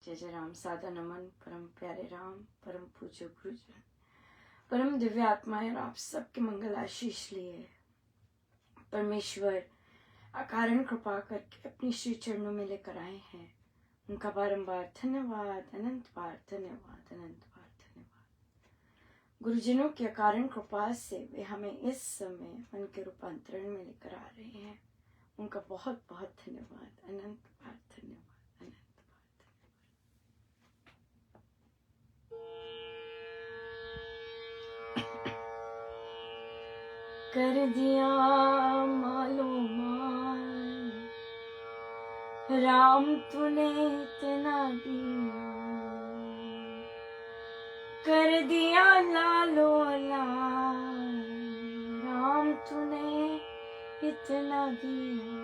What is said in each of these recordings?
जय जय राम। सादा नमन परम प्यारे राम, परम पूज्य गुरुजन, परम दिव्य आत्माएं और आप सबके मंगल आशीष लिए परमेश्वर अकारण कृपा करके अपनी श्री चरणों में लेकर आए हैं। उनका बारंबार धन्यवाद, अनंत बार धन्यवाद, अनंत बार धन्यवाद। गुरुजनों की अकारण कृपा से वे हमें इस समय मन के रूपांतरण में लेकर आ रहे हैं। उनका बहुत बहुत धन्यवाद, अनंत बार धन्यवाद, अनंत कर दिया मालूम राम तूने इतना दिया, कर दिया लालो लाल राम तूने इतना दिया।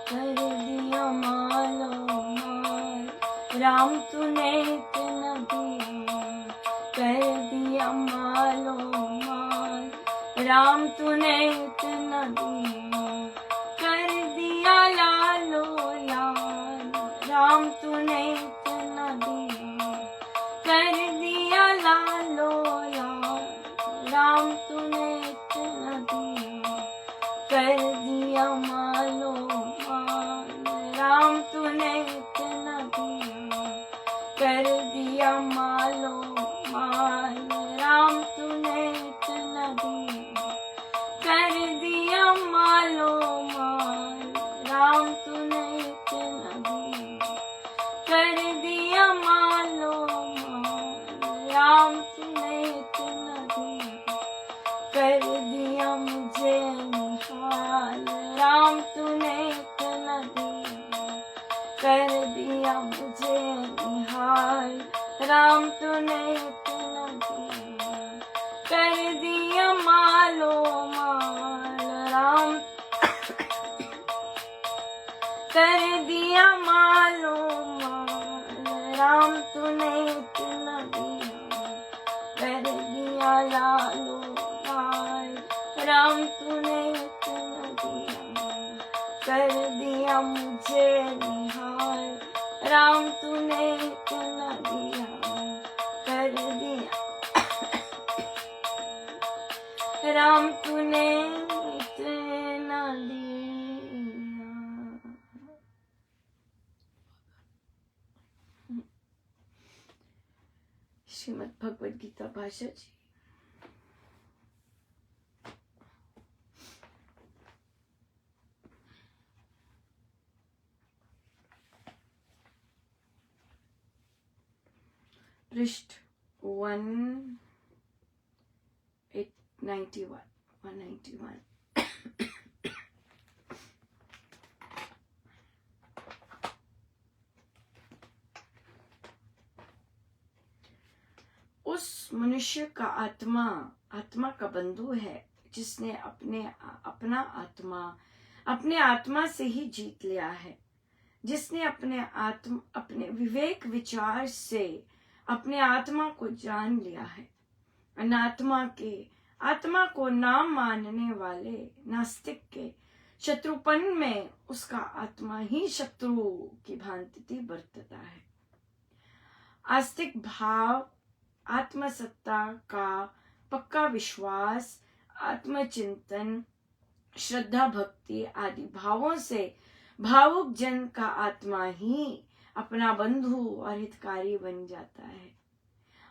कर दिया मालो माल राम तूने इतना दिया, कर दिया मालो माल राम तूने इतना दिया, कर दिया लालो लाल राम तूने इतना दिया, कर दिया लालो लाल राम तूने इतना दिया, कर दिया मालो माल राम तूने इतना दिया, कर दिया मालो माल राम तूने इतना दिया, कर दिया मालो माल राम तूने इतना दिया, कर दिया मालो माल राम तूने इतना दिया, कर दिया मुझे निहाल राम तूने इतना दिया, कर दिया मुझे निहाल राम तूने इतना दिया, कर दिया मालो माल राम कर दिया मालो माल राम तूने इतना दिया, कर दिया लालो लाल राम तूने इतना दिया, कर दिया मुझे निहाल राम तूने इतना दिया, कर दिया राम तूने इतना दिया। श्रीमद् भगवद गीता भाषा जी। पृष्ठ 191। उस मनुष्य का आत्मा का बंधु है जिसने अपना आत्मा अपने आत्मा से ही जीत लिया है, जिसने अपने विवेक विचार से अपने आत्मा को जान लिया है। आत्मा को नाम मानने वाले नास्तिक के शत्रुपन में उसका आत्मा ही शत्रु की भांति बरतता है। आस्तिक भाव, आत्मसत्ता का पक्का विश्वास, आत्मचिंतन, श्रद्धा, भक्ति आदि भावों से भावुक जन का आत्मा ही अपना बंधु और हितकारी बन जाता है।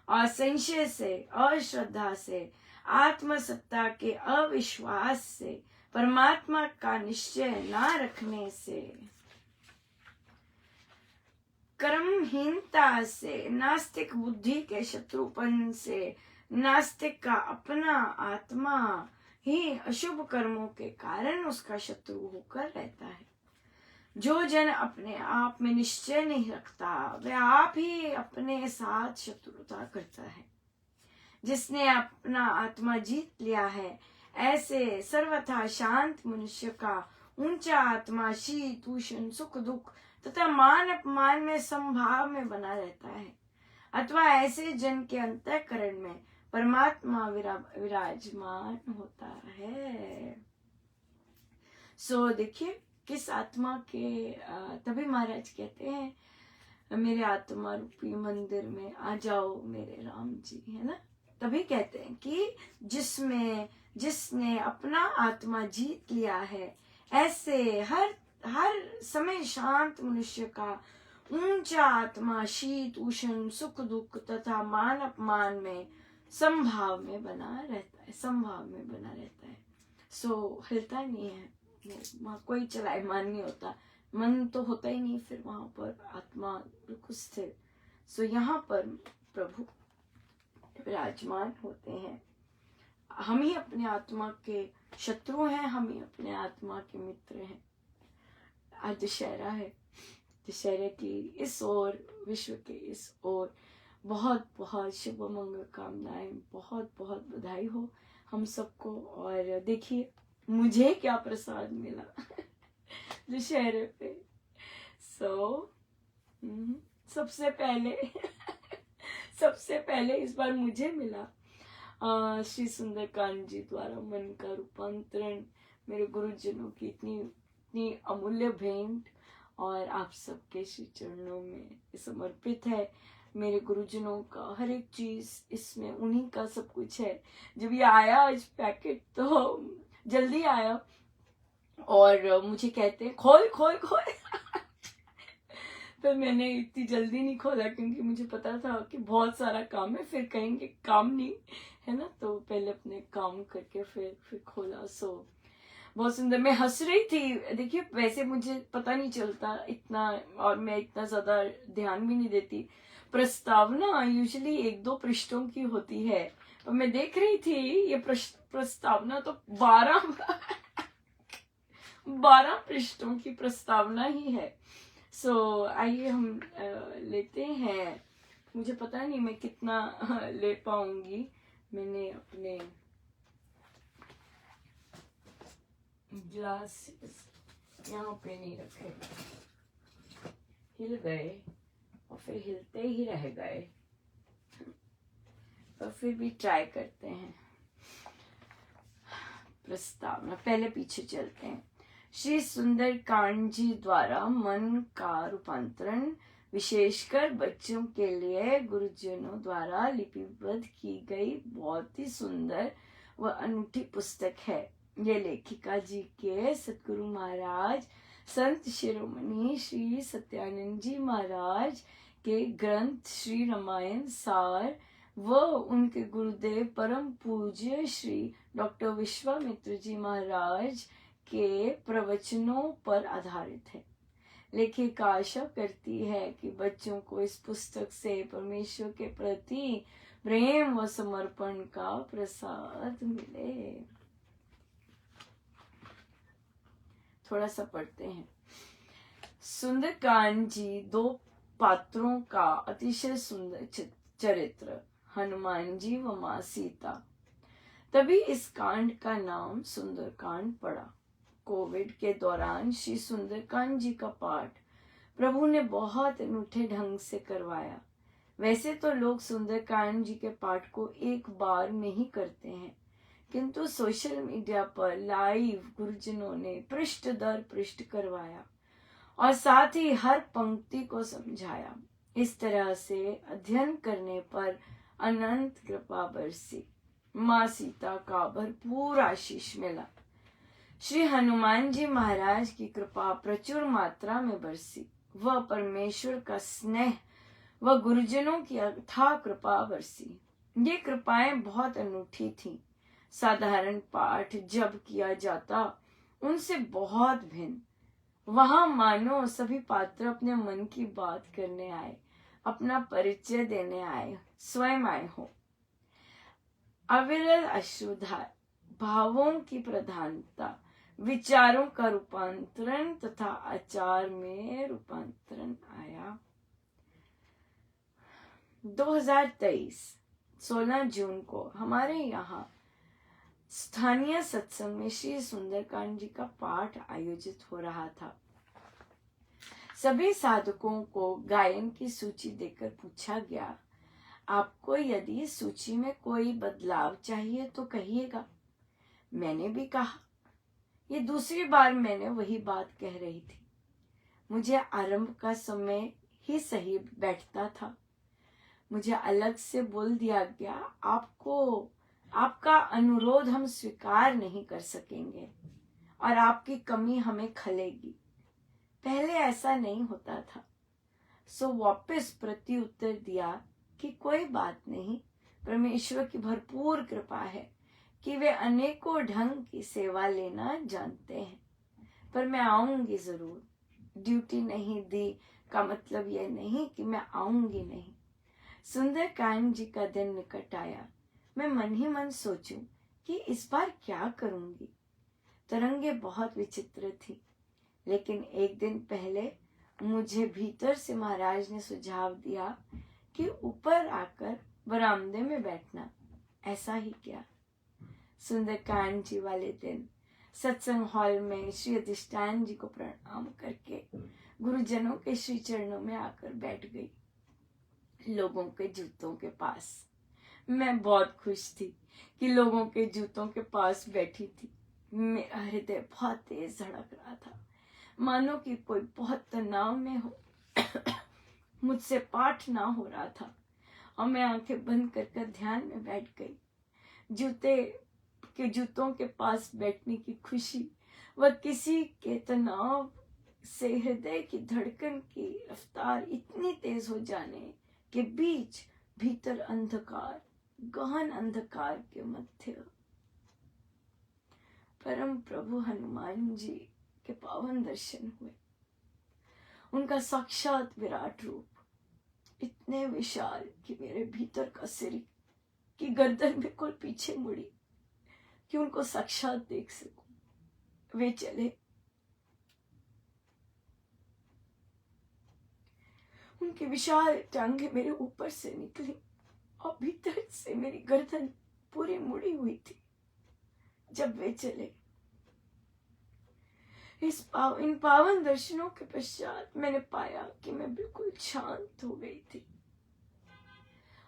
और संशय से, अश्रद्धा से, आत्मसत्ता के अविश्वास से, परमात्मा का निश्चय न रखने से, कर्महीनता से, नास्तिक बुद्धि के शत्रुपन से, नास्तिक का अपना आत्मा ही अशुभ कर्मों के कारण उसका शत्रु होकर रहता है। जो जन अपने आप में निश्चय नहीं रखता वह आप ही अपने साथ शत्रुता करता है। जिसने अपना आत्मा जीत लिया है, ऐसे सर्वथा शांत मनुष्य का ऊंचा आत्मा शीत उष्ण सुख दुख तथा मान अपमान में संभाव में बना रहता है। अथवा ऐसे जन के अंतःकरण में परमात्मा विराजमान होता है। सो देखिए किस आत्मा के तभी महाराज कहते हैं मेरे आत्मा रूपी मंदिर में आ जाओ मेरे राम जी, है ना। तभी कहते हैं कि जिसने अपना आत्मा जीत लिया है, ऐसे हर हर समय शांत मनुष्य का ऊंचा आत्मा शीत उष्ण सुख दुख तथा मान अपमान में संभाव में बना रहता है, संभाव में बना रहता है। सो हिलता नहीं है, वहां कोई चलायमान नहीं होता, मन तो होता ही नहीं, फिर वहां पर आत्मा बिल्कुल स्थिर। सो यहाँ पर प्रभु विराजमान होते हैं। हम ही अपने आत्मा के शत्रु हैं, हम ही अपने आत्मा के मित्र हैं। आज दशहरा है, दशहरे की इस ओर, विश्व के इस ओर बहुत बहुत शुभ मंगल कामनाएं, बहुत बहुत बधाई हो हम सबको। और देखिए मुझे क्या प्रसाद मिला दशहरे पे। सबसे पहले इस बार मुझे मिला श्री सुंदरकांड जी द्वारा मन का रूपांतरण, मेरे गुरुजनों की इतनी अमूल्य भेंट, और आप सबके श्री चरणों में समर्पित है। मेरे गुरुजनों का हर एक चीज इसमें उन्हीं का सब कुछ है। जब ये आया आज पैकेट तो जल्दी आया और मुझे कहते हैं खोल खोल खोल तो मैंने इतनी जल्दी नहीं खोला क्योंकि मुझे पता था कि बहुत सारा काम है, फिर कहेंगे काम नहीं है ना, तो पहले अपने काम करके फिर खोला। सो बहुत सुंदर, मैं हंस रही थी। देखिए वैसे मुझे पता नहीं चलता इतना, और मैं इतना ज्यादा ध्यान भी नहीं देती। प्रस्तावना यूजुअली 1-2 पृष्ठों की होती है, और मैं देख रही थी ये प्रस्तावना तो 12 पृष्ठों की प्रस्तावना ही है। सो आइए हम लेते हैं। मुझे पता नहीं मैं कितना ले पाऊंगी। मैंने अपने ग्लासेस यहाँ पे नहीं रखे, हिल गए और फिर हिलते ही रह गए, और फिर भी ट्राई करते हैं। प्रस्तावना, पहले पीछे चलते हैं। श्री सुंदरकांड जी द्वारा मन का रूपांतरण विशेषकर बच्चों के लिए गुरुजनों द्वारा लिपिबद्ध की गई बहुत ही सुंदर व अनूठी पुस्तक है। ये लेखिका जी के सतगुरु महाराज संत शिरोमणि श्री सत्यानंद जी महाराज के ग्रंथ श्री रामायण सार व उनके गुरुदेव परम पूज्य श्री डॉक्टर विश्वामित्र जी महाराज के प्रवचनों पर आधारित है। लेखिका आशा करती है कि बच्चों को इस पुस्तक से परमेश्वर के प्रति प्रेम व समर्पण का प्रसाद मिले। थोड़ा सा पढ़ते हैं। सुंदरकांड जी 2 पात्रों का अतिशय सुंदर चरित्र, हनुमान जी व मां सीता। तभी इस कांड का नाम सुंदरकांड पड़ा। कोविड के दौरान श्री सुंदरकांड जी का पाठ प्रभु ने बहुत अनूठे ढंग से करवाया। वैसे तो लोग सुंदरकांड जी के पाठ को एक बार में ही करते हैं, किंतु सोशल मीडिया पर लाइव गुरुजनों ने पृष्ठ दर पृष्ठ करवाया और साथ ही हर पंक्ति को समझाया। इस तरह से अध्ययन करने पर अनंत कृपा बरसी, माँ सीता का भरपूर आशीष मिला। श्री हनुमान जी महाराज की कृपा प्रचुर मात्रा में बरसी। वह परमेश्वर का स्नेह व गुरुजनों की अथाह कृपा बरसी। ये कृपाएं बहुत अनूठी थीं। साधारण पाठ जब किया जाता उनसे बहुत भिन्न। वहां मानो सभी पात्र अपने मन की बात करने आए, अपना परिचय देने आए, स्वयं आए हो। अविरल अश्रुधार, भावों की प्रधानता, विचारों का रूपांतरण तथा आचार में रूपांतरण आया। 2023 16 जून को हमारे यहाँ स्थानीय सत्संग में श्री सुंदरकांड जी का पाठ आयोजित हो रहा था। सभी साधकों को गायन की सूची देकर पूछा गया, आपको यदि सूची में कोई बदलाव चाहिए तो कहिएगा। मैंने भी कहा, ये दूसरी बार मैंने वही बात कह रही थी। मुझे आरंभ का समय ही सही बैठता था। मुझे अलग से बोल दिया गया, आपका अनुरोध हम स्वीकार नहीं कर सकेंगे और आपकी कमी हमें खलेगी। पहले ऐसा नहीं होता था। सो वापस प्रति उत्तर दिया कि कोई बात नहीं, परमेश्वर की भरपूर कृपा है कि वे अनेकों ढंग की सेवा लेना जानते हैं, पर मैं आऊंगी जरूर। ड्यूटी नहीं दी का मतलब यह नहीं कि मैं आऊंगी नहीं। सुंदरकांड जी का दिन निकट आया। मैं मन ही मन सोचूं कि इस बार क्या करूंगी। तरंगे बहुत विचित्र थी, लेकिन एक दिन पहले मुझे भीतर से महाराज ने सुझाव दिया कि ऊपर आकर बरामदे में बैठना। ऐसा ही किया। सुंदरकांड जी वाले दिन सत्संग हॉल में श्री अधिष्ठान जी को प्रणाम करके गुरुजनों के श्री चरणों में आकर बैठ गई, लोगों के जूतों के पास। मैं बहुत खुश थी कि लोगों के जूतों के पास बैठी थी। मेरा हृदय बहुत तेज धड़क रहा था, मानो कि कोई बहुत तनाव में हो। मुझसे पाठ ना हो रहा था और मैं आंखें बंद कर ध्यान में बैठ गई। जूतों के पास बैठने की खुशी व किसी के तनाव से हृदय की धड़कन की रफ्तार इतनी तेज हो जाने के बीच भीतर अंधकार, गहन अंधकार के मध्य परम प्रभु हनुमान जी के पावन दर्शन हुए। उनका साक्षात विराट रूप इतने विशाल कि मेरे भीतर का सिर की गर्दन बिल्कुल पीछे मुड़ी कि उनको साक्षात देख सकूं। वे चले। उनकी विशाल टांगे मेरे ऊपर से निकली और भीतर से मेरी गर्दन पूरी मुड़ी हुई थी जब वे चले। इन पावन दर्शनों के पश्चात मैंने पाया कि मैं बिल्कुल शांत हो गई थी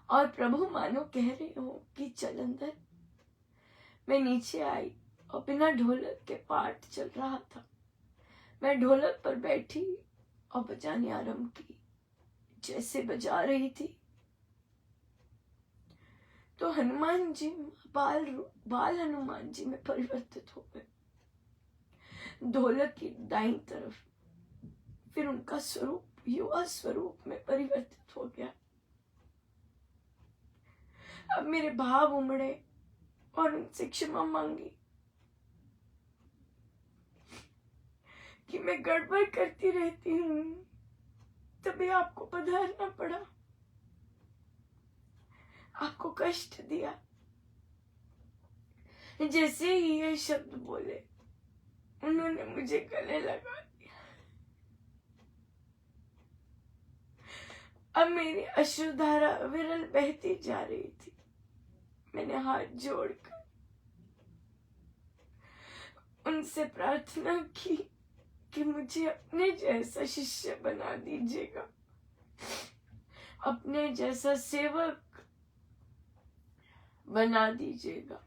और प्रभु मानो कह रहे हो कि चल अंदर। मैं नीचे आई और बिना ढोलक के पाठ चल रहा था। मैं ढोलक पर बैठी और बजाने आरंभ की। जैसे बजा रही थी तो हनुमान जी बाल हनुमान जी में परिवर्तित हो गए। ढोलक की दाईं तरफ फिर उनका स्वरूप युवा स्वरूप में परिवर्तित हो गया। अब मेरे भाव उमड़े और उनसे क्षमा मांगी कि मैं गड़बड़ करती रहती हूँ, तभी आपको पधारना पड़ा, आपको कष्ट दिया। जैसे ही ये शब्द बोले उन्होंने मुझे गले लगा दिया। अब मेरी अश्रुधारा विरल बहती जा रही थी। मैंने हाथ जोड़कर उनसे प्रार्थना की कि मुझे अपने जैसा शिष्य बना दीजिएगा, अपने जैसा सेवक बना दीजिएगा।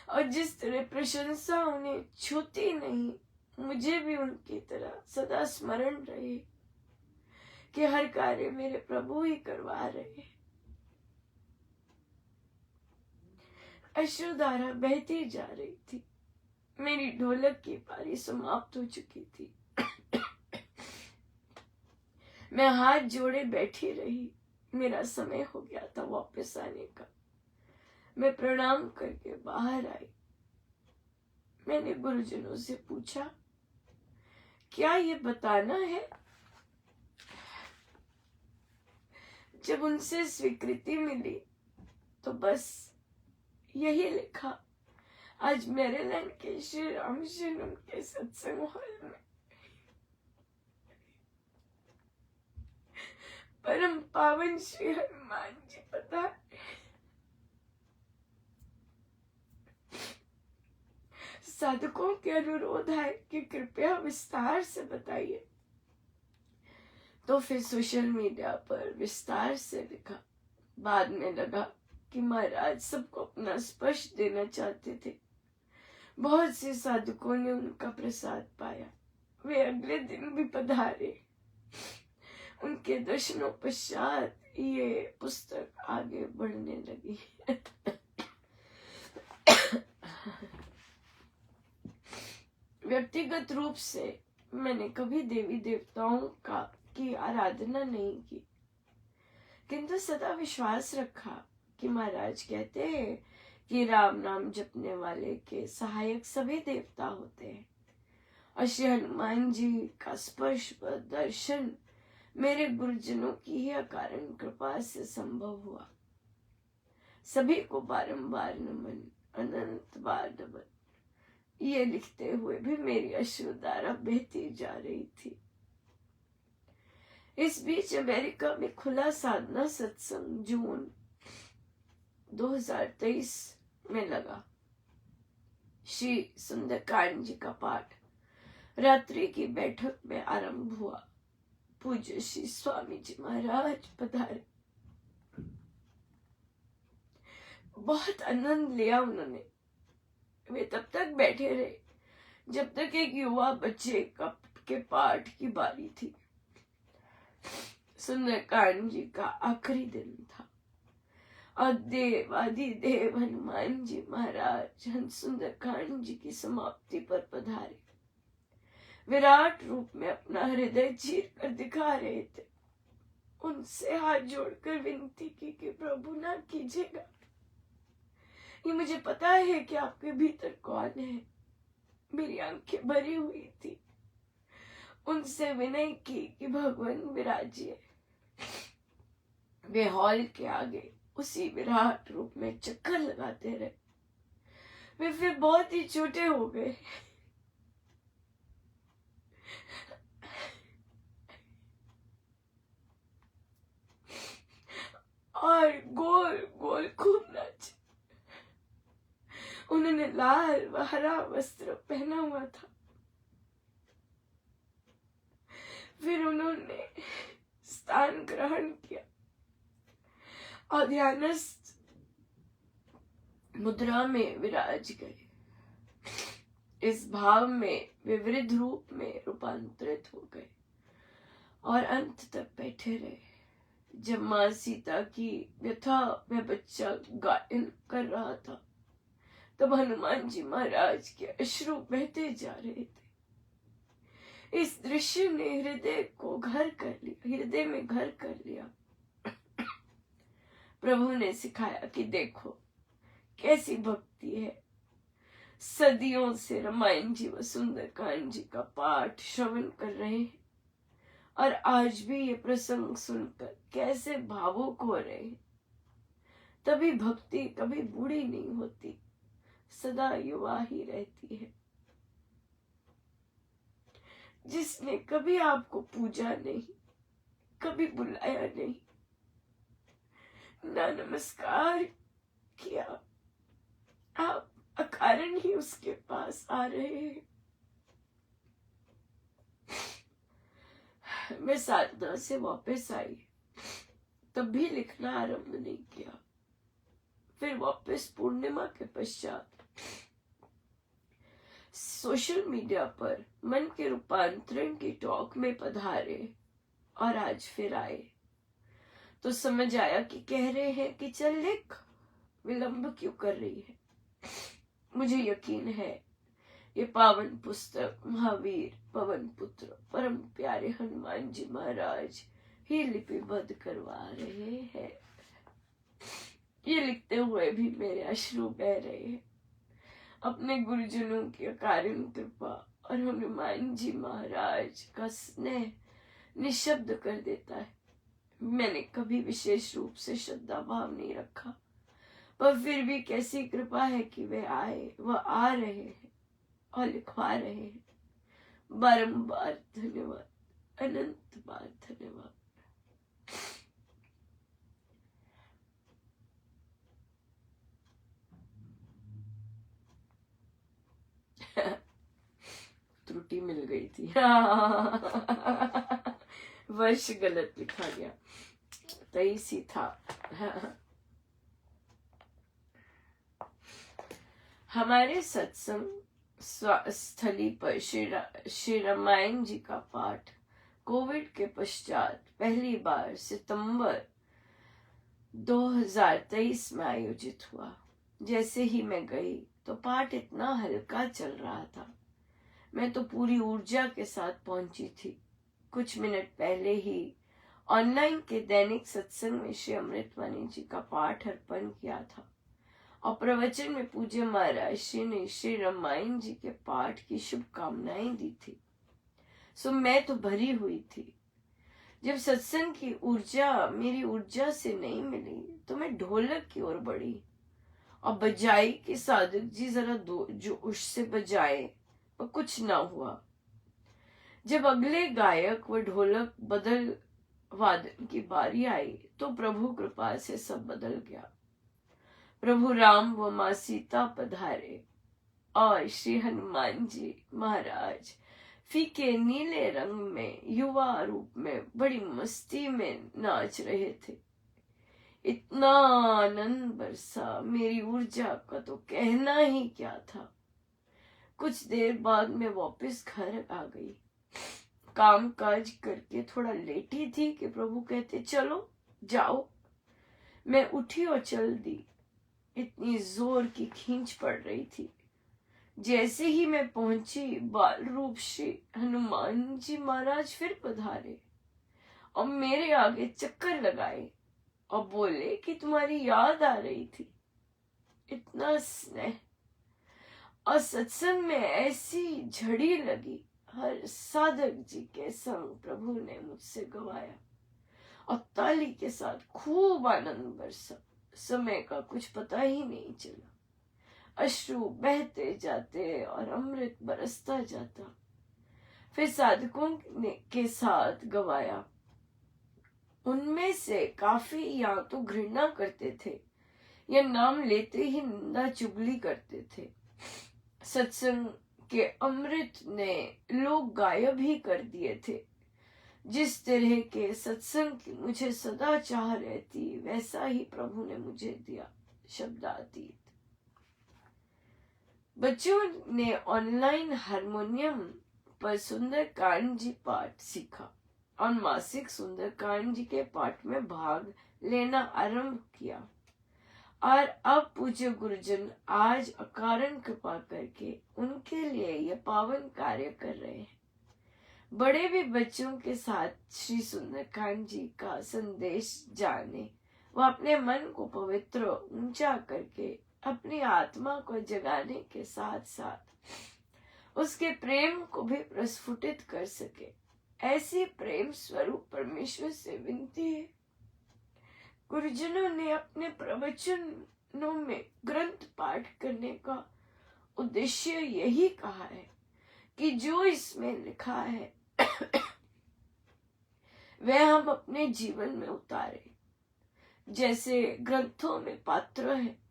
और जिस तरह प्रशंसा उन्हें छूती नहीं, मुझे भी उनकी तरह सदा स्मरण रहे कि हर कार्य मेरे प्रभु ही करवा रहे। अश्रुधारा बहती जा रही थी। मेरी ढोलक की पारी समाप्त हो चुकी थी। मैं हाथ जोड़े बैठी रही। मेरा समय हो गया था वापस आने का। मैं प्रणाम करके बाहर आई। मैंने गुरुजनों से पूछा, क्या ये बताना है? जब उनसे स्वीकृति मिली तो बस यही लिखा, आज मैरीलैंड के श्री रामशरण के सत्संग हॉल में परम पावन श्री हनुमान जी पधारे। साधकों के अनुरोध है कि कृपया विस्तार से बताइए। तो फिर सोशल मीडिया पर विस्तार से लिखा। बाद में लगा कि महाराज सबको अपना स्पर्श देना चाहते थे। बहुत से साधुकों ने उनका प्रसाद पाया। वे अगले दिन भी पधारे। उनके दर्शनों पश्चात ये पुस्तक आगे बढ़ने लगी। व्यक्तिगत रूप से मैंने कभी देवी देवताओं की आराधना नहीं की, किंतु सदा विश्वास रखा कि महाराज कहते हैं कि राम नाम जपने वाले के सहायक सभी देवता होते हैं। और श्री हनुमान जी का स्पर्श व दर्शन मेरे गुरुजनों की ही अकारण कृपा से संभव हुआ। सभी को बारंबार नमन, अनंत बार नमन। ये लिखते हुए भी मेरी अश्रुधारा बहती जा रही थी। इस बीच अमेरिका में खुला साधना सत्संग जून 2023 में लगा। श्री सुंदरकांड जी का पाठ रात्रि की बैठक में आरंभ हुआ। पूज्य श्री स्वामी जी महाराज पधारे। बहुत आनंद लिया उन्होंने। वे तब तक बैठे रहे जब तक एक युवा बच्चे के पाठ की बारी थी। सुंदरकांड जी का आखिरी दिन था और देवाधिदेव हनुमान जी महाराज सुंदरकांड जी की समाप्ति पर पधारे। विराट रूप में अपना हृदय चीर कर दिखा रहे थे। उनसे हाथ जोड़कर विनती की कि प्रभु ना कीजिएगा, ये मुझे पता है कि आपके भीतर कौन है। मेरी आंखें भरी हुई थी। उनसे विनय की कि भगवान विराजिए। वे हॉल के आगे उसी विराट रूप में चक्कर लगाते रहे। वे फिर बहुत ही छोटे हो गए। और गोल गोल खूब नाचे। उन्होंने लाल व हरा वस्त्र पहना हुआ था। फिर उन्होंने स्थान ग्रहण किया और ध्यानस्थ मुद्रा में विराज गए। इस भाव में वे वृद्ध रूप में रूपांतरित हो गए और अंत तक बैठे रहे। जब माँ सीता की व्यथा वह बच्चा गायन कर रहा था, तब हनुमान जी महाराज के अश्रु बहते जा रहे थे। इस दृश्य ने हृदय में घर कर लिया। प्रभु ने सिखाया कि देखो कैसी भक्ति है। सदियों से रामायण जी व सुंदरकांड जी का पाठ श्रवण कर रहे हैं और आज भी ये प्रसंग सुनकर कैसे भावुक हो रहे हैं। तभी भक्ति कभी बूढ़ी नहीं होती, सदा युवा ही रहती है। जिसने कभी आपको पूजा नहीं, कभी बुलाया नहीं, ना नमस्कार किया, आप अकारण ही उसके पास आ रहे हैं। मैं साधना से वापस आई, तब भी लिखना आरंभ नहीं किया। फिर वापस पूर्णिमा के पश्चात सोशल मीडिया पर मन के रूपांतरण की टॉक में पधारे और आज फिर आए तो समझ आया कि कह रहे हैं कि चल लिख, विलंब क्यों कर रही है। मुझे यकीन है ये पावन पुस्तक महावीर पवन पुत्र परम प्यारे हनुमान जी महाराज ही लिपिबद्ध करवा रहे हैं। ये लिखते हुए भी मेरे अश्रु बह रहे हैं। अपने गुरुजनों की अकारण कृपा और हनुमान जी महाराज का स्नेह निशब्द कर देता है। मैंने कभी विशेष रूप से श्रद्धा भाव नहीं रखा, पर फिर भी कैसी कृपा है कि वे आ रहे हैं और लिखवा रहे हैं। बारंबार धन्यवाद, अनंत बार धन्यवाद। त्रुटि मिल गई थी। वर्ष गलत लिखा गया, 23 ही था। हमारे सत्संग स्थली पर श्री रामायण जी का पाठ कोविड के पश्चात पहली बार सितंबर 2023 में आयोजित हुआ। जैसे ही मैं गई तो पाठ इतना हल्का चल रहा था। मैं तो पूरी ऊर्जा के साथ पहुंची थी। कुछ मिनट पहले ही ऑनलाइन के दैनिक सत्संग में श्री अमृतवाणी जी का पाठ अर्पण किया था और प्रवचन में पूज्य महाराज श्री ने श्री रामायण जी के पाठ की शुभकामनाएं दी थी। सो मैं तो भरी हुई थी। जब सत्संग की ऊर्जा मेरी ऊर्जा से नहीं मिली तो मैं ढोलक की ओर बढ़ी और बजाई कि साधक जी जरा दो जो उससे बजाए, पर कुछ ना हुआ। जब अगले गायक व ढोलक बदल वादन की बारी आई तो प्रभु कृपा से सब बदल गया। प्रभु राम व माँ सीता पधारे और श्री हनुमान जी महाराज फीके नीले रंग में युवा रूप में बड़ी मस्ती में नाच रहे थे। इतना आनंद बरसा, मेरी ऊर्जा का तो कहना ही क्या था। कुछ देर बाद मैं वापस घर आ गई। काम काज करके थोड़ा लेटी थी कि प्रभु कहते चलो जाओ। मैं उठी और चल दी। इतनी जोर की खींच पड़ रही थी। जैसे ही मैं पहुंची बाल रूप श्री हनुमान जी महाराज फिर पधारे और मेरे आगे चक्कर लगाए और बोले कि तुम्हारी याद आ रही थी। इतना स्नेह और सत्संग में ऐसी झड़ी लगी। हर साधक जी के संग प्रभु ने मुझसे गवाया और ताली के साथ खूब आनंद बरसा। समय का कुछ पता ही नहीं चला। अश्रु बहते जाते और अमृत बरसता जाता। फिर साधकों ने के साथ गवाया। उनमें से काफी या तो घृणा करते थे या नाम लेते ही निंदा चुगली करते थे। सत्संग के अमृत ने लोग गायब ही कर दिए थे। जिस तरह के सत्संग की मुझे सदा चाह रहती वैसा ही प्रभु ने मुझे दिया, शब्दातीत। बच्चों ने ऑनलाइन हारमोनियम पर सुंदरकांड जी पाठ सीखा और मासिक सुंदरकांड जी के पाठ में भाग लेना आरंभ किया। और अब पूज्य गुरुजन आज अकारण कृपा करके उनके लिए यह पावन कार्य कर रहे हैं। बड़े भी बच्चों के साथ श्री सुंदरकांड जी का संदेश जाने व अपने मन को पवित्र ऊंचा करके अपनी आत्मा को जगाने के साथ साथ उसके प्रेम को भी प्रस्फुटित कर सके, ऐसी प्रेम स्वरूप परमेश्वर से विनती है। गुरुजनों ने अपने प्रवचनों में ग्रंथ पाठ करने का उद्देश्य यही कहा है कि जो इसमें लिखा है वह हम अपने जीवन में उतारे। जैसे ग्रंथों में पात्र है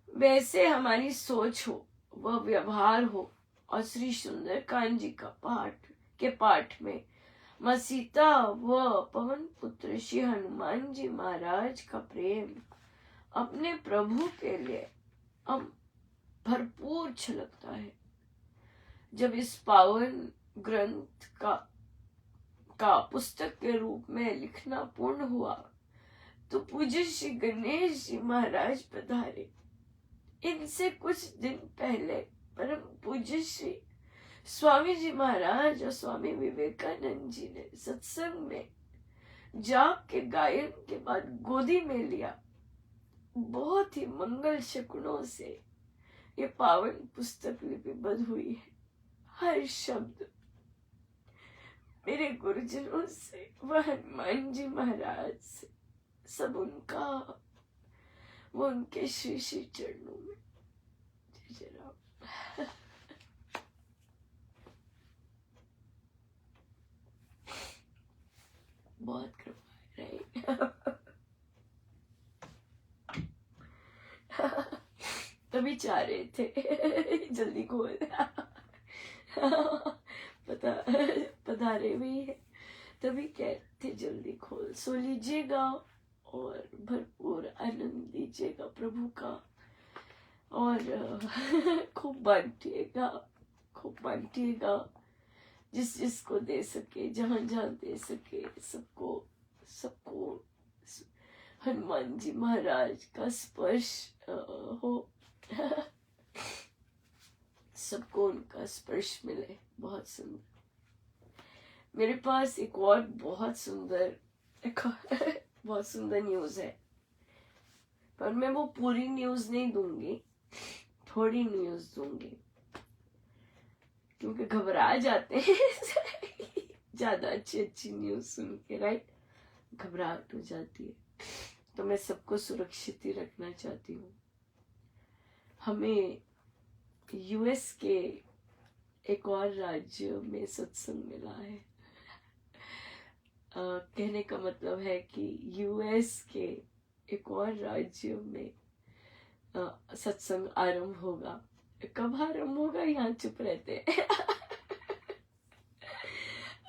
वैसे हमारी सोच हो, वह व्यवहार हो। और श्री सुंदरकांड जी का पाठ में माँ सीता व पवन पुत्र श्री हनुमान जी महाराज का प्रेम अपने प्रभु के लिए भरपूर छलकता है। जब इस पावन ग्रंथ का पुस्तक के रूप में लिखना पूर्ण हुआ तो पूज्य श्री गणेश जी महाराज पधारे। इनसे कुछ दिन पहले परम पूज्य श्री स्वामी जी महाराज और स्वामी विवेकानंद जी ने सत्संग में जाप के गायन के बाद गोदी में लिया। बहुत ही मंगल शकुनों से ये पावन पुस्तक लिपिबद्ध हुई है। हर शब्द मेरे गुरुजनों से व हनुमान जी महाराज से सब उनका वो उनके श्री श्री चरणों में। जय जय राम। बहुत कृपा है, तभी चाह रहे थे जल्दी खोल पधारे भी है तभी कहते जल्दी खोल। सो लीजिएगा और भरपूर आनंद लीजिएगा प्रभु का। और खूब बांटिएगा, खूब बांटिएगा, जिस जिसको दे सके, जहां जहां दे सके, सबको सबको हनुमान जी महाराज का स्पर्श हो, सबको उनका स्पर्श मिले। बहुत सुंदर। मेरे पास एक और बहुत सुंदर बहुत सुंदर न्यूज है, पर मैं वो पूरी न्यूज नहीं दूंगी, थोड़ी न्यूज दूंगी, क्योंकि घबरा जाते हैं ज्यादा अच्छी अच्छी न्यूज सुन के, राइट? घबराहट हो जाती है। तो मैं सबको सुरक्षित ही रखना चाहती हूँ। हमें यूएस के एक और राज्य में सत्संग मिला है। कहने का मतलब है कि यूएस के एक और राज्य में सत्संग आरंभ होगा। कब आरंभ होगा, यहाँ चुप रहते हैं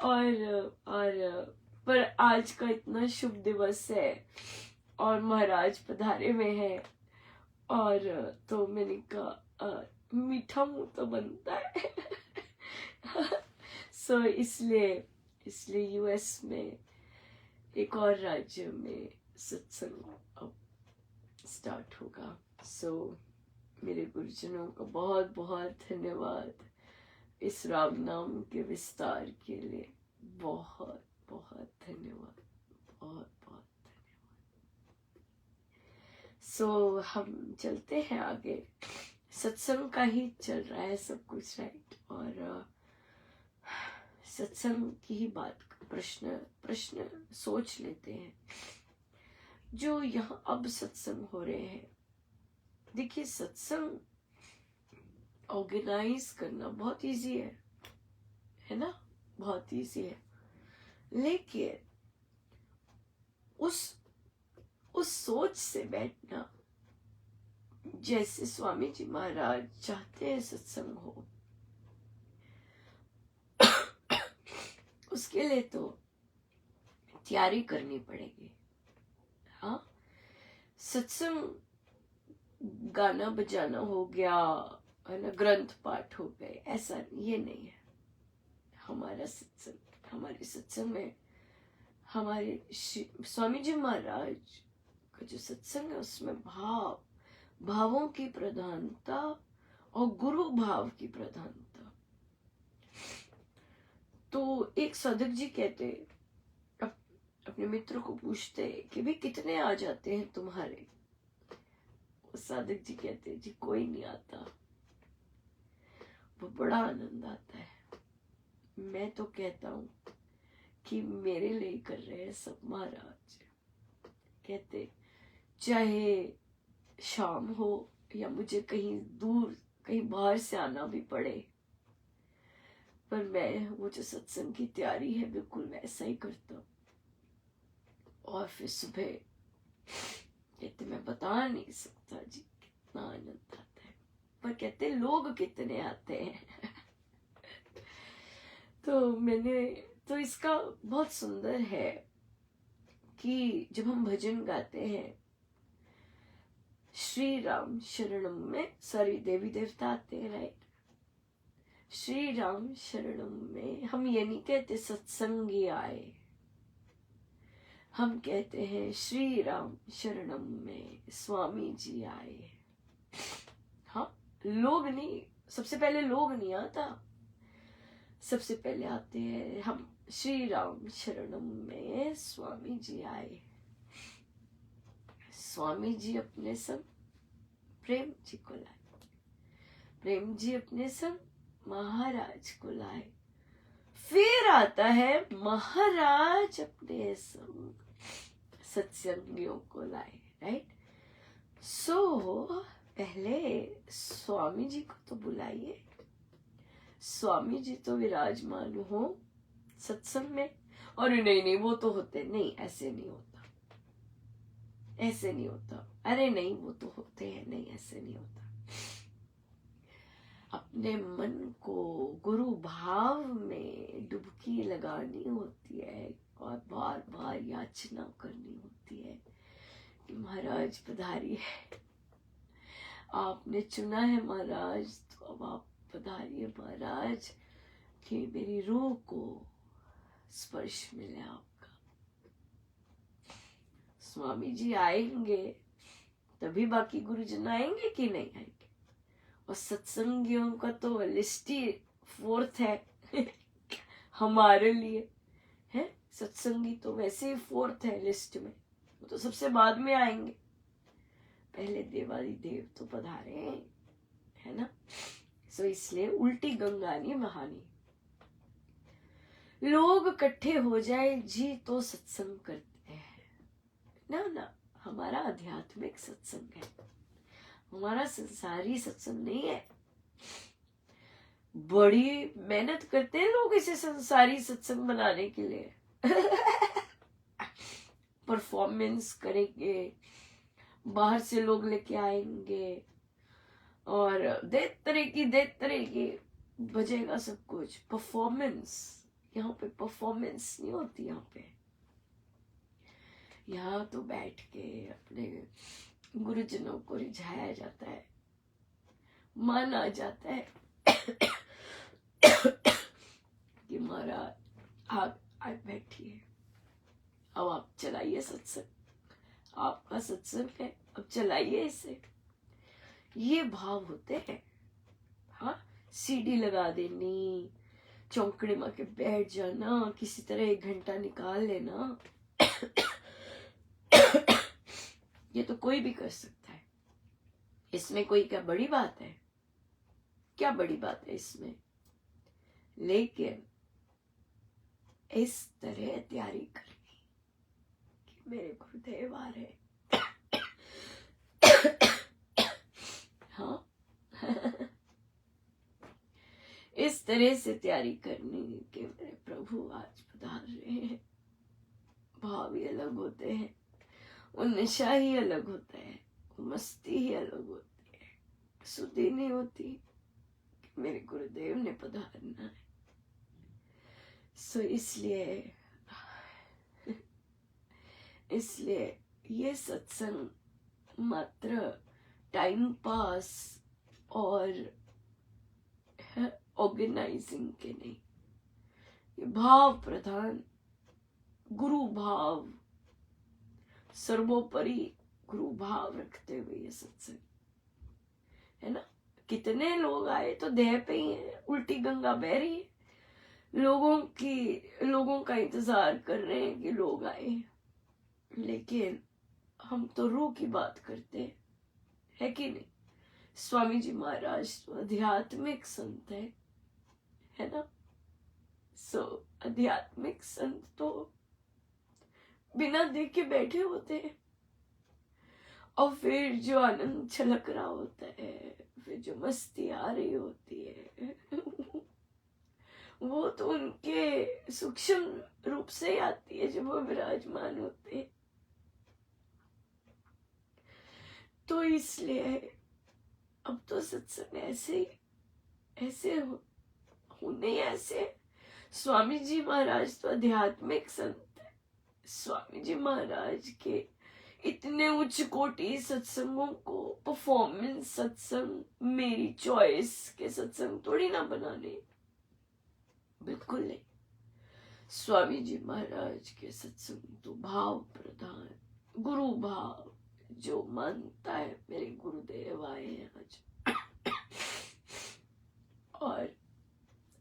और पर आज का इतना शुभ दिवस है और महाराज पधारे में है, और तो मैंने कहा मीठा मुंह तो बनता है सो इसलिए यूएस में एक और राज्य में सत्संग अब स्टार्ट होगा। सो मेरे गुरुजनों का बहुत बहुत धन्यवाद इस राम नाम के विस्तार के लिए। बहुत बहुत धन्यवाद, बहुत बहुत धन्यवाद। सो हम चलते हैं आगे। सत्संग का ही चल रहा है सब कुछ, राइट? और सत्संग की ही बात, प्रश्न सोच लेते हैं जो यहाँ अब सत्संग हो रहे हैं। देखिए, सत्संग ऑर्गेनाइज करना बहुत इजी है ना? बहुत इजी है, लेकिन उस सोच से बैठना जैसे स्वामी जी महाराज चाहते हैं सत्संग हो, उसके लिए तो तैयारी करनी पड़ेगी। हाँ, सत्संग गाना बजाना हो गया, है ना, ग्रंथ पाठ हो गए, ऐसा ये नहीं है। हमारे सत्संग में हमारे स्वामी जी महाराज का जो सत्संग है उसमें भावों की प्रधानता और गुरु भाव की प्रधानता। तो एक साधक जी कहते, अपने मित्र को पूछते कि भी कितने आ जाते हैं तुम्हारे? साधक जी कहते, जी कोई नहीं आता। वो बड़ा आनंद आता है। मैं तो कहता हूँ कि मेरे लिए कर रहे हैं सब महाराज। कहते चाहे शाम हो या मुझे कहीं दूर, कहीं बाहर से आना भी पड़े, पर मैं वो जो सत्संग की तैयारी है बिल्कुल वैसा ही करता हूँ। और फिर सुबह कहते मैं बता नहीं सकता जी कितना आनंद आता है, पर कहते लोग कितने आते हैं तो इसका बहुत सुंदर है कि जब हम भजन गाते हैं, श्री राम शरणम में सारी देवी देवता आते हैं, राइट? श्री राम शरणम में हम ये नहीं कहते सत्संगी आए, हम कहते हैं श्री राम शरणम में स्वामी जी आए। हाँ, लोग नहीं, सबसे पहले लोग नहीं आता, सबसे पहले आते हैं हम श्री राम शरणम में स्वामी जी आए। स्वामी जी अपने संग प्रेम जी को लाए, प्रेम जी अपने संग महाराज को लाए, फिर आता है महाराज अपने संग सत्संगियों को लाए, राइट? सो पहले स्वामी जी को तो बुलाइए, स्वामी जी तो विराजमान हो सत्संग में। और नहीं वो तो होते नहीं, ऐसे नहीं होता, ऐसे नहीं होता। अरे नहीं, वो तो होते हैं, नहीं ऐसे नहीं होता। अपने मन को गुरु भाव में डुबकी लगानी होती है और बार बार याचना करनी होती है कि महाराज पधारिए। आपने चुना है महाराज, तो अब आप पधारिए महाराज कि मेरी रूह को स्पर्श मिले आपका। स्वामी जी आएंगे तभी बाकी गुरुजन आएंगे कि नहीं आएंगे। और सत्संगियों का तो लिस्ट ही 4th है हमारे लिए है। सत्संगी तो वैसे ही 4th है लिस्ट में, वो तो सबसे बाद में आएंगे। पहले देवादिदेव तो पधारे है ना। सो इसलिए उल्टी गंगा नहीं बहानी। लोग इकट्ठे हो जाए जी तो सत्संग करते हैं ना। हमारा आध्यात्मिक सत्संग है, हमारा संसारी सत्संग नहीं है। बड़ी मेहनत करते हैं लोग इसे संसारी सत्संग बनाने के लिए परफॉर्मेंस करेंगे, बाहर से लोग लेके आएंगे और दे तरह की बजेगा सब कुछ। परफॉर्मेंस, यहाँ पे परफॉर्मेंस नहीं होती। यहाँ तो बैठ के अपने गुरुजनों को रिझाया जाता है, माना जाता है कि महाराज आप बैठिए, अब आप चलाइए सत्संग, आपका सत्संग है, अब चलाइए इसे। ये भाव होते हैं। हाँ, सीडी लगा देनी, चौंकड़ी मार के बैठ जाना, किसी तरह 1 घंटा निकाल लेना ये तो कोई भी कर सकता है। इसमें कोई क्या बड़ी बात है? क्या बड़ी बात है इसमें? लेकिन इस तरह तैयारी करनी कि मेरे गुरुदेव आ रहे हाँ इस तरह से तैयारी करनी कि मेरे प्रभु आज पधार रहे हैं। भाव ही अलग होते हैं, वो नशा ही अलग होता है, वो मस्ती ही अलग होती है। सुधी नहीं होती कि मेरे गुरुदेव ने पधारना है। सो इसलिए ये सत्संग मात्र टाइम पास और ऑर्गेनाइजिंग के नहीं, ये भाव प्रधान गुरु भाव, सर्वोपरि गुरु भाव रखते हुए ये सत्संग है ना। कितने लोग आए तो देह पे ही है, उल्टी गंगा बह रही है, लोगों का इंतजार कर रहे हैं कि लोग आए। लेकिन हम तो रूह की बात करते है कि नहीं। स्वामी जी महाराज तो आध्यात्मिक संत है ना। सो आध्यात्मिक संत तो बिना देखे बैठे होते हैं, और फिर जो आनंद छलक रहा होता है, फिर जो मस्ती आ रही होती है वो तो उनके सूक्ष्म रूप से ही आती है जब वो विराजमान होते हैं। तो इसलिए अब तो सत्संग ऐसे होने ऐसे। स्वामी जी महाराज तो आध्यात्मिक संत है। स्वामी जी महाराज के इतने उच्च कोटि सत्संगों को परफॉर्मेंस सत्संग, मेरी चॉइस के सत्संग थोड़ी ना बनाने, बिल्कुल नहीं। स्वामी जी महाराज के सत्संग तो भाव प्रधान, गुरु भाव, जो मानता है मेरे गुरुदेव आए हैं आज और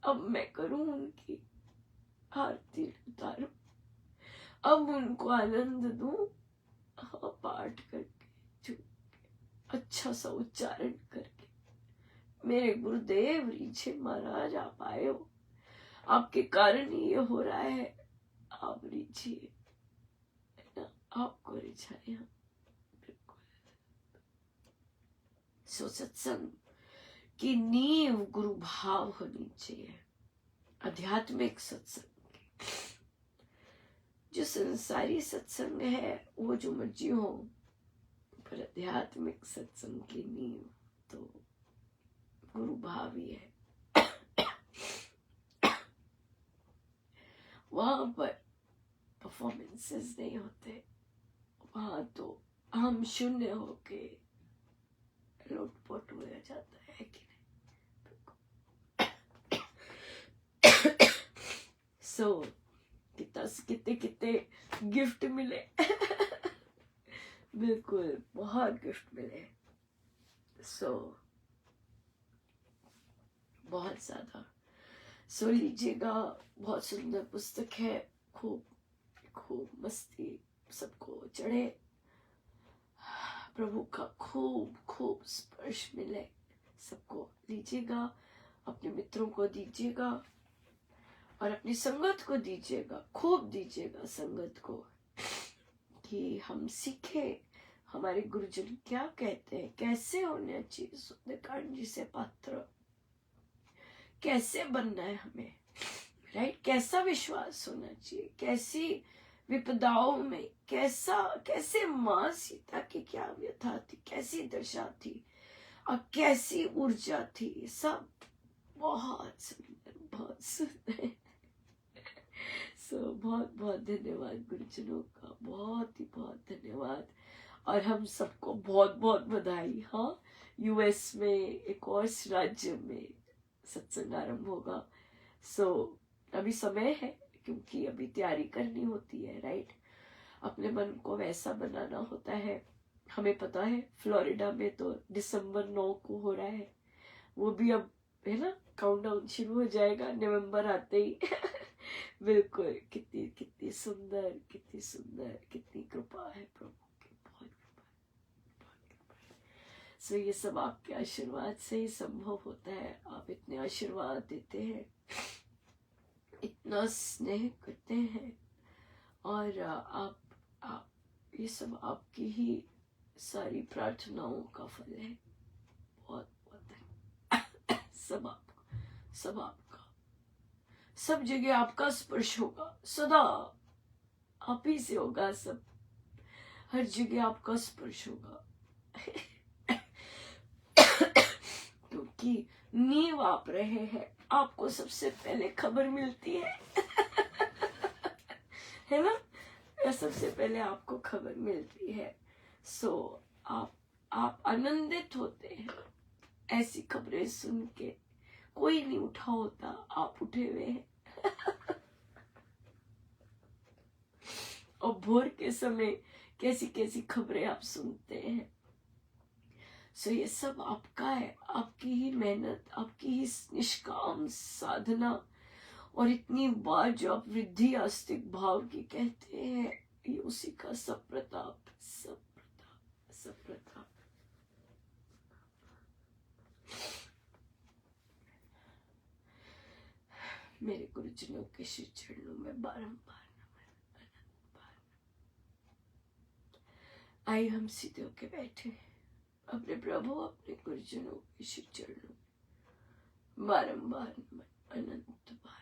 अब मैं करूं उनकी आरती उतारूं, अब उनको आनंद दूं। हाँ, पाठ करके जो अच्छा सा उच्चारण करके, मेरे गुरुदेव रीछे महाराज आप आए हो, आपके कारण ही ये हो रहा है, आप रीछिए ना, आपको रिझाया। बिल्कुल। सो सत्संग की नींव गुरु भाव होनी चाहिए, आध्यात्मिक सत्संग। जो संसारी सत्संग है वो जो मर्जी हो, पर आध्यात्मिक सत्संग की नींव तो गुरु भाव ही है। वहां पर परफॉर्मेंसेस नहीं होते, वहां तो हम शून्य होके लोटपोट हो जाता है कि नहीं। सो कितने कितने गिफ्ट मिले। बिल्कुल बहुत गिफ्ट मिले। सो बहुत ज्यादा। सो लीजिएगा, बहुत सुंदर पुस्तक है, खूब खूब मस्ती सबको चढ़े, प्रभु का खूब खूब स्पर्श मिले सबको। लीजिएगा, अपने मित्रों को दीजिएगा और अपनी संगत को दीजिएगा, खूब दीजिएगा संगत को, कि हम सीखे हमारे गुरुजन क्या कहते हैं, कैसे होना चाहिए सुंदरकांड जी से पात्र, कैसे बनना है हमें, राइट, कैसा विश्वास होना चाहिए, कैसी विपदाओं में कैसे माँ सीता की क्या व्यथा थी, कैसी दशा थी और कैसी ऊर्जा थी, सब बहुत सुंदर, बहुत सुंदर। सो बहुत बहुत धन्यवाद गुरुजनों का, बहुत ही बहुत धन्यवाद। और हम सबको बहुत बहुत बधाई। हाँ, यूएस में एक और राज्य में सत्संग आरंभ होगा। सो अभी समय है, क्योंकि अभी तैयारी करनी होती है, राइट, अपने मन को वैसा बनाना होता है। हमें पता है फ्लोरिडा में तो दिसंबर 9 को हो रहा है, वो भी अब है ना, काउंटडाउन शुरू हो जाएगा नवंबर आते ही। बिल्कुल, कितनी कितनी सुंदर, कितनी सुंदर, कितनी कृपा है प्रभु की, बहुत कृपा, बहुत कृपा। सो ये सब आपके आशीर्वाद से ही संभव होता है। आप इतने आशीर्वाद देते हैं, इतना स्नेह करते हैं, और आप ये सब आपकी ही सारी प्रार्थनाओं का फल है। बहुत बहुत सब आपका, सब आपका, सब जगह आपका स्पर्श होगा, सदा आप ही से होगा, सब हर जगह आपका स्पर्श होगा। क्योंकि नींव आप रहे हैं, आपको सबसे पहले खबर मिलती है। है ना, सबसे पहले आपको खबर मिलती है। सो आप आनंदित होते हैं ऐसी खबरें सुन के। कोई नहीं उठा होता, आप उठे हुए हैं। और भोर के समय कैसी कैसी खबरें आप सुनते हैं। सो ये सब आपका है, आपकी ही मेहनत, आपकी ही निष्काम साधना, और इतनी बार जो आप वृद्धि आस्तिक भाव की कहते हैं, ये उसी का सब प्रताप, सब प्रताप, सब प्रताप। मेरे गुरुजनों के श्री चरणों में बारंबार नमन। आइए हम सीधे होके बैठे, अपने प्रभु, अपने गुरुजनों के श्री चरणों में बारंबार नमन, अनंत बार।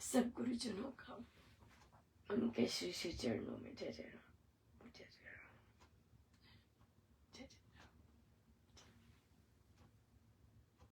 सब गुरुजनों का उनके श्री श्री चरणों में जय जय।